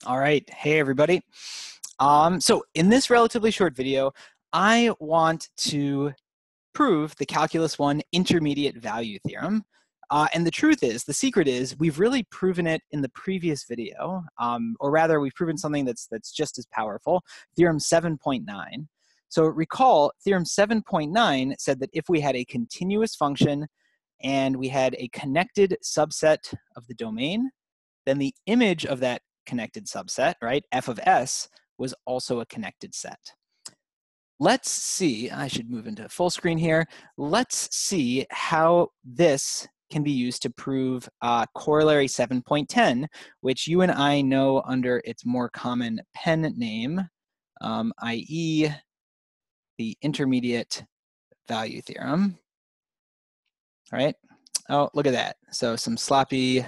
All right. Hey, everybody. So in this relatively short video, I want to prove the Calculus 1 intermediate value theorem. And the truth is, the secret is, we've really proven it in the previous video, or rather, we've proven something that's just as powerful, Theorem 7.9. So recall, Theorem 7.9 said that if we had a continuous function and we had a connected subset of the domain, then the image of that connected subset, right, f of s, was also a connected set. Let's see, I should move into full screen here. Let's see how this can be used to prove corollary 7.10, which you and I know under its more common pen name, i.e. the intermediate value theorem. All right, oh, look at that. So some sloppy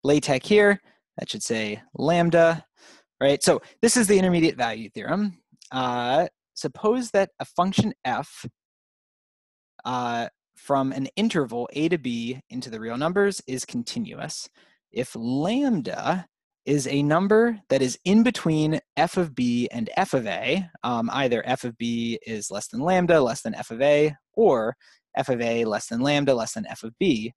LaTeX here. That should say lambda, right? So this is the intermediate value theorem. Suppose that a function f from an interval a to b into the real numbers is continuous. If lambda is a number that is in between f of b and f of a, either f of b is less than lambda, less than f of a, or f of a less than lambda, less than f of b,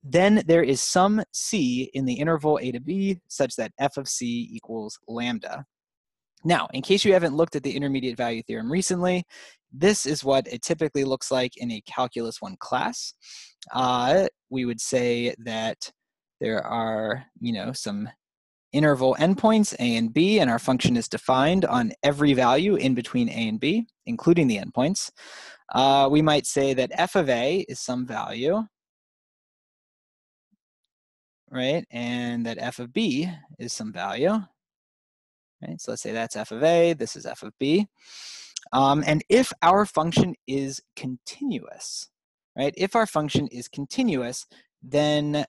then there is some c in the interval a to b such that f of c equals lambda. Now, in case you haven't looked at the intermediate value theorem recently, this is what it typically looks like in a Calculus 1 class. We would say that there are, some interval endpoints a and b, and our function is defined on every value in between a and b, including the endpoints. We might say that f of a is some value, right? And that f of b is some value, right? So let's say that's f of a, this is f of b. And if our function is continuous, right? If our function is continuous, then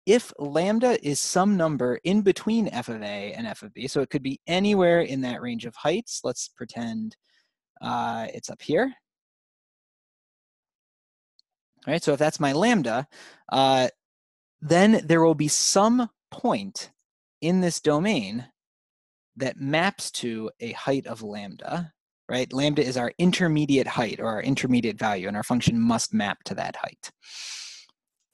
if lambda is some number in between f of a and f of b, so it could be anywhere in that range of heights. Let's pretend it's up here. All right, so if that's my lambda, then there will be some point in this domain that maps to a height of lambda, right? Lambda is our intermediate height or our intermediate value, and our function must map to that height.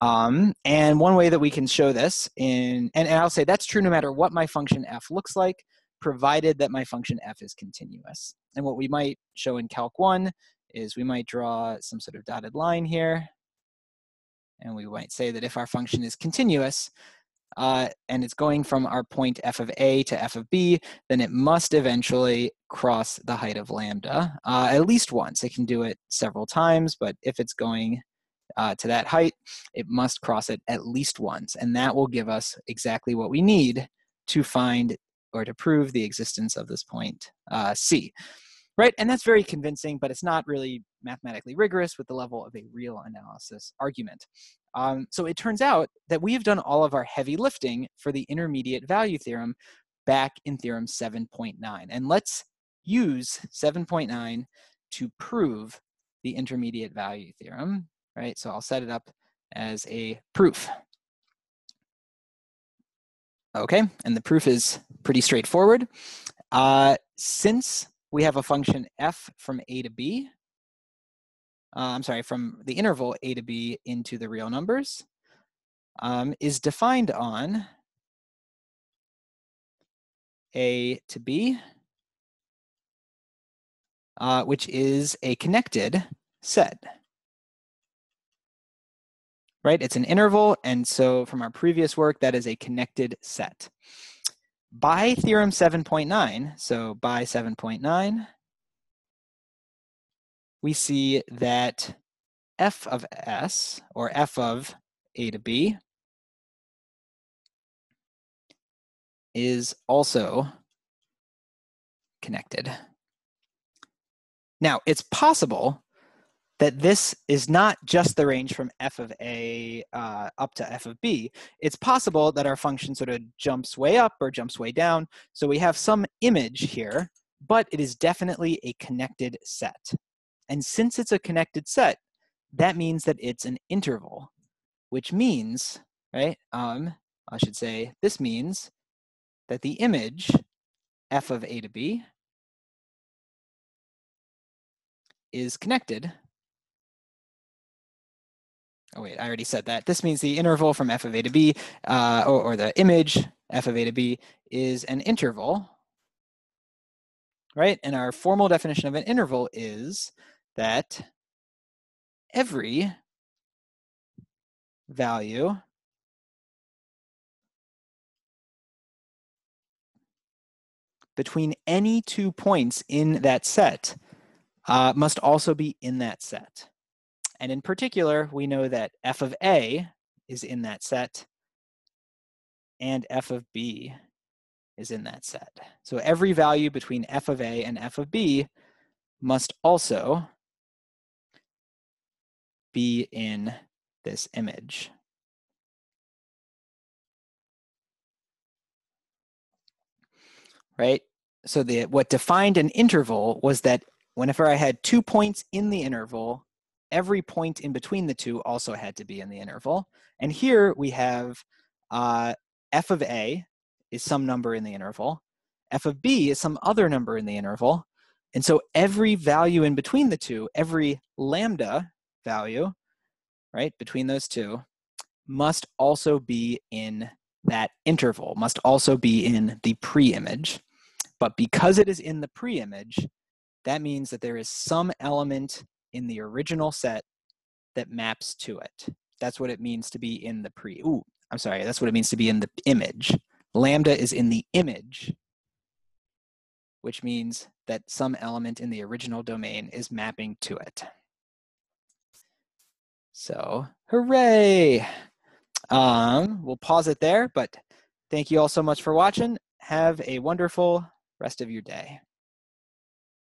And one way that we can show this and I'll say that's true no matter what my function f looks like, provided that my function f is continuous. And what we might show in Calc 1 is we might draw some sort of dotted line here. And we might say that if our function is continuous, and it's going from our point f of a to f of b, then it must eventually cross the height of lambda at least once. It can do it several times, but if it's going to that height, it must cross it at least once. And that will give us exactly what we need to find or to prove the existence of this point C. Right, and that's very convincing, but it's not really mathematically rigorous with the level of a real analysis argument. So it turns out that we have done all of our heavy lifting for the intermediate value theorem back in Theorem 7.9. And let's use 7.9 to prove the intermediate value theorem, right? So I'll set it up as a proof. Okay, and the proof is pretty straightforward. Since we have a function f from a to b, from the interval a to b into the real numbers, is defined on a to b, which is a connected set. Right, it's an interval, and so from our previous work, that is a connected set. By Theorem 7.9, so by 7.9, we see that f of s, or f of a to b, is also connected. Now, it's possible that this is not just the range from f of a up to f of b. It's possible that our function sort of jumps way up or jumps way down. So we have some image here, but it is definitely a connected set. And since it's a connected set, that means that it's an interval, which means, right, I should say this means that the image f of a to b is connected. Oh wait, I already said that. This means the interval from f of a to b, or the image f of a to b is an interval, right? And our formal definition of an interval is that every value between any 2 points in that set must also be in that set. And in particular, we know that f of a is in that set and f of b is in that set. So every value between f of a and f of b must also be in this image. Right? So what defined an interval was that whenever I had 2 points in the interval, every point in between the two also had to be in the interval. And here we have f of a is some number in the interval, f of b is some other number in the interval, and so every value in between the two, every lambda value, right, between those two, must also be in that interval, must also be in the pre-image. But because it is in the pre-image, that means that there is some element in the original set that maps to it. That's what it means to be in the that's what it means to be in the image. Lambda is in the image, which means that some element in the original domain is mapping to it. So, hooray! We'll pause it there, but thank you all so much for watching. Have a wonderful rest of your day.